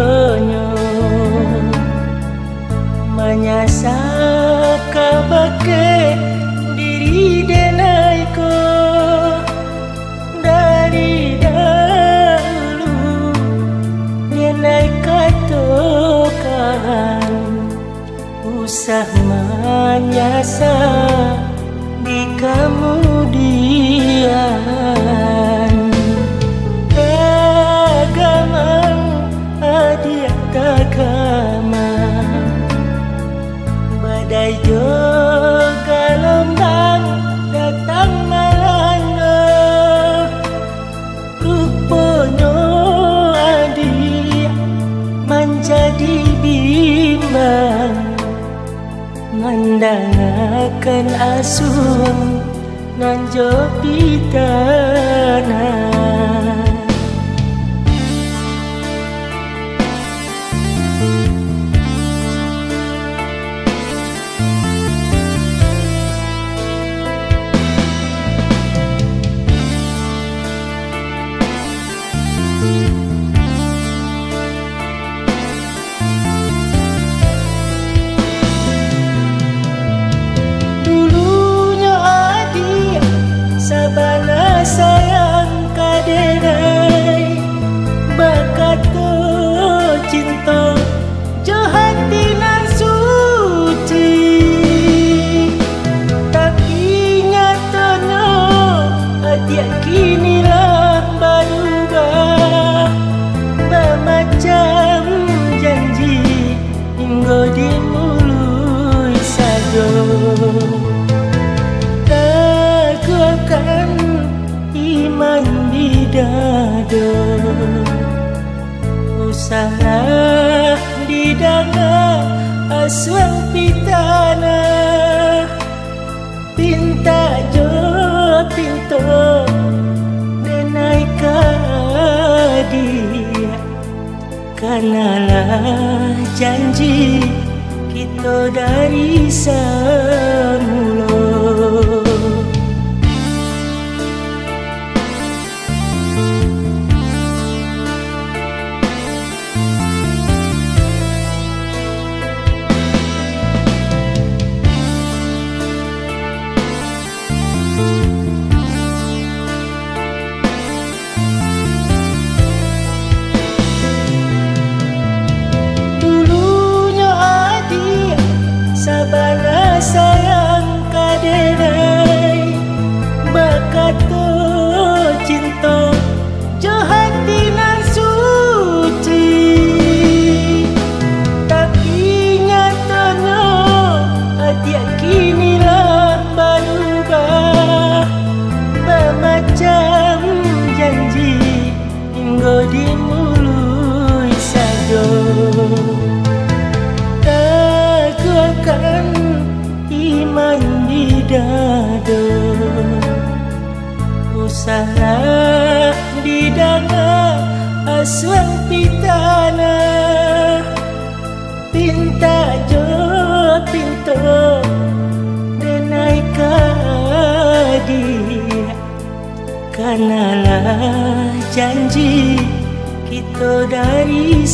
donyo menyasar kabake diri denai ko dari dahulu denai katokan usah menyasar di kemudian tagamang adia tagama badai juga gelombang datang melanda rupanya adia menjadi bimbang mendangakan asuhan nan jopitana sayang kadenai bakato cinta johati nan suci tapi nyatanya hati kini lah berubah bermacam janji hingga di mulut saja iman di dada usaha di dada aswang pitana pinta jo pinto denai kadia kanalah janji kita dari semula. Sayang kadenai bakato cinta johati nan suci tapi nyatanya hati kini lah berubah bermacam janji hingga di mulut saja iman di dada usaha di dada aswang pitana pinta jo pinto denai kadia kanalah janji kita dari